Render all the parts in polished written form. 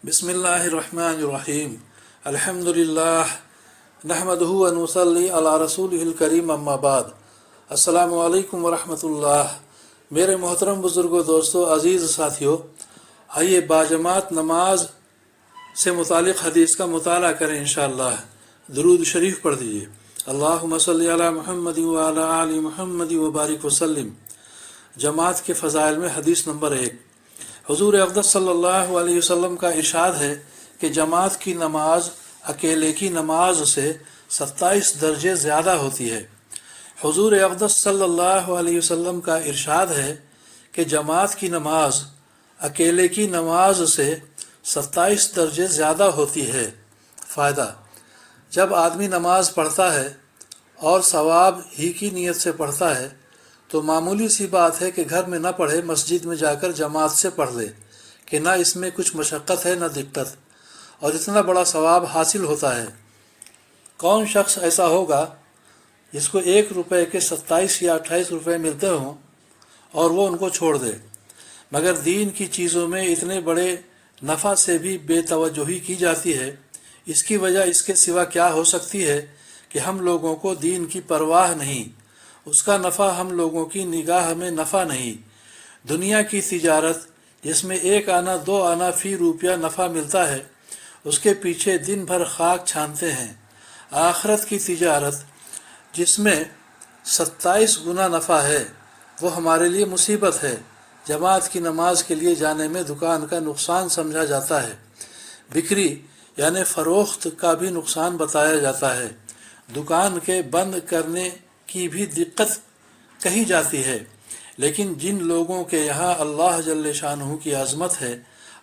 बिस्मिल्लाहिर्रहमानिर्रहीम अल्हम्दुलिल्लाह नहमदुहु व नुसल्ली अला रसूलिहिल करीम अम्मा बाद। अस्सलामु अलैकुम व रहमतुल्लाह। मेरे मोहतरम बुज़ुर्गों, दोस्तों, अज़ीज़ साथियों, आइए बाजमात नमाज से मुतालिक हदीस का मुताला करें इंशाअल्लाह। दुरूद शरीफ पढ़ दीजिए। अल्लाहुम्मा सल्ली अला मुहम्मद व अला आलि मुहम्मद व बारिक वसल्लिम। जमात के फ़ज़ाइल में हदीस नंबर 1। हुज़ूर अक़दस सल्लल्लाहु अलैहि वसल्लम का इरशाद है कि जमात की नमाज अकेले की नमाज से 27 दर्जे ज़्यादा होती है। हुज़ूर अक़दस सल्लल्लाहु अलैहि वसल्लम का इरशाद है कि जमात की नमाज अकेले की नमाज से 27 दर्जे ज़्यादा होती है। फ़ायदा: जब आदमी नमाज पढ़ता है और सवाब ही की नीयत से पढ़ता है तो मामूली सी बात है कि घर में न पढ़े, मस्जिद में जाकर जमात से पढ़ ले कि ना इसमें कुछ मशक्क़त है न दिक्कत, और इतना बड़ा सवाब हासिल होता है। कौन शख्स ऐसा होगा जिसको 1 रुपये के 27 या 28 रुपये मिलते हों और वो उनको छोड़ दे, मगर दीन की चीज़ों में इतने बड़े नफ़ा से भी बेतवज्जोही की जाती है। इसकी वजह इसके सिवा क्या हो सकती है कि हम लोगों को दीन की परवाह नहीं, उसका नफ़ा हम लोगों की निगाह में नफ़ा नहीं। दुनिया की तिजारत जिसमें 1 आना 2 आना फ़ी रुपया नफ़ा मिलता है, उसके पीछे दिन भर खाक छानते हैं। आखरत की तिजारत जिसमें 27 गुना नफ़ा है, वो हमारे लिए मुसीबत है। जमात की नमाज के लिए जाने में दुकान का नुकसान समझा जाता है। बिक्री यानी फ़रोख्त का भी नुकसान बताया जाता है। दुकान के बंद करने की भी दिक्कत कही जाती है। लेकिन जिन लोगों के यहाँ अल्लाह जल्ले शानहू की अज़मत है,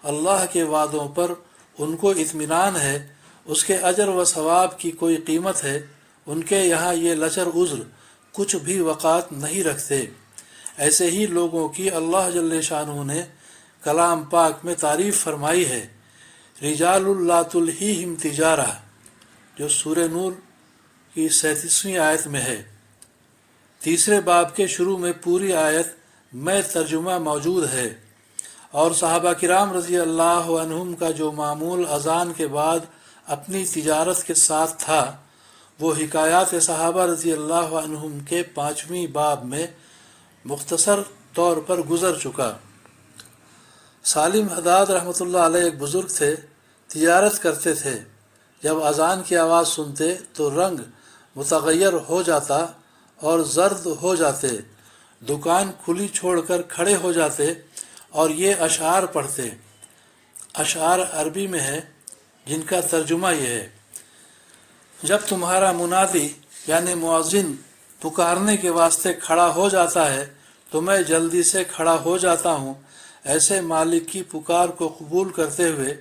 अल्लाह के वादों पर उनको इत्मीनान है, उसके अजर व सवाब की कोई कीमत है, उनके यहाँ ये लचर उज़्र कुछ भी वक़ात नहीं रखते। ऐसे ही लोगों की अल्लाह जल्ले शानहू ने कलाम पाक में तारीफ़ फरमाई है। रिजालुल ला तुल्हीहिम तिजारा, जो सूरह नूर की 37वीं आयत में है। तीसरे बाब के शुरू में पूरी आयत में तर्जुमा मौजूद है। और सहाबा किराम रज़ी अल्लाह अन्हुम का जो मामूल अज़ान के बाद अपनी तिजारत के साथ था, वो हिकायात सहाबा रज़ी अल्लाह अन्हुम के 5वीं बाब में मुख्तसर तौर पर गुज़र चुका। सालिम हदाद रहमतुल्लाह अलैह एक बुज़ुर्ग थे, तिजारत करते थे। जब अज़ान की आवाज़ सुनते तो रंग मुतग़य्यर हो जाता और ज़र्द हो जाते, दुकान खुली छोड़कर खड़े हो जाते और ये अशआर पढ़ते। अशआर अरबी में है, जिनका तर्जुमा ये है: जब तुम्हारा मुनादी यानी मुअज़्ज़िन पुकारने के वास्ते खड़ा हो जाता है तो मैं जल्दी से खड़ा हो जाता हूँ, ऐसे मालिक की पुकार को कबूल करते हुए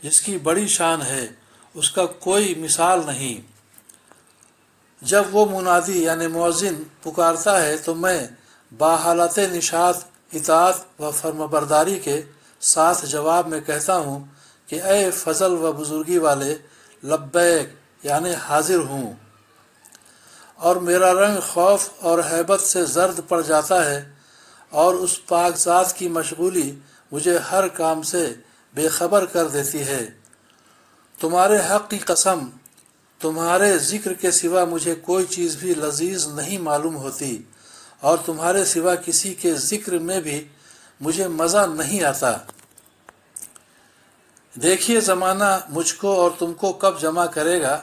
जिसकी बड़ी शान है, उसका कोई मिसाल नहीं। जब वो मुनादी यानी मुअज़्ज़िन पुकारता है तो मैं बाहालत निशात, इताअत व फर्माबरदारी के साथ जवाब में कहता हूँ कि ए फ़ज़ल व बुज़ुर्गी वाले, लब्बैक यानी हाजिर हूँ। और मेरा रंग खौफ और हैबत से ज़र्द पड़ जाता है और उस पाक ज़ात की मशगूली मुझे हर काम से बेखबर कर देती है। तुम्हारे हक़ की कसम, तुम्हारे ज़िक्र के सिवा मुझे कोई चीज़ भी लजीज़ नहीं मालूम होती और तुम्हारे सिवा किसी के ज़िक्र में भी मुझे मज़ा नहीं आता। देखिए ज़माना मुझको और तुमको कब जमा करेगा,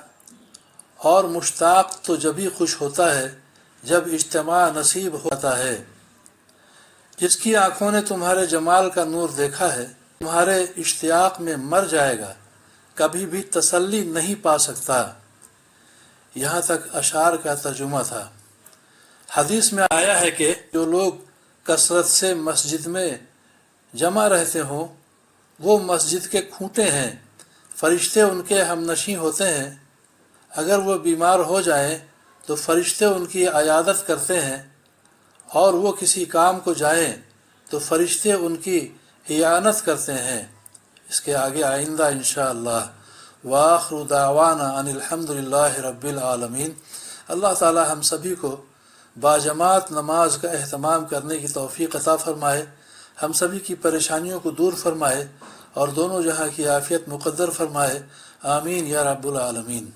और मुश्ताक़ तो जभी खुश होता है जब इज्तिमा नसीब होता है। जिसकी आँखों ने तुम्हारे जमाल का नूर देखा है, तुम्हारे इश्तियाक़ में मर जाएगा, कभी भी तसल्ली नहीं पा सकता। यहाँ तक अशार का तर्जुमा था। हदीस में आया है कि जो लोग कसरत से मस्जिद में जमा रहते हों, वो मस्जिद के खूंटे हैं, फरिश्ते उनके हमनशी होते हैं। अगर वो बीमार हो जाएं तो फरिश्ते उनकी अयादत करते हैं, और वो किसी काम को जाएं तो फरिश्ते उनकी इयानत करते हैं। इसके आगे आइंदा इंशाअल्लाह। वाखिरु दावाना अनिल हम्दुलिल्लाहि रब्बिल आलमीन। अल्लाह ताला हम सभी को बाजमात नमाज का एहतमाम करने की तौफ़ीक़ अता फ़रमाए, हम सभी की परेशानियों को दूर फरमाए اور دونوں جہاں کی عافیت مقدر فرمائے، آمین یا رب العالمین۔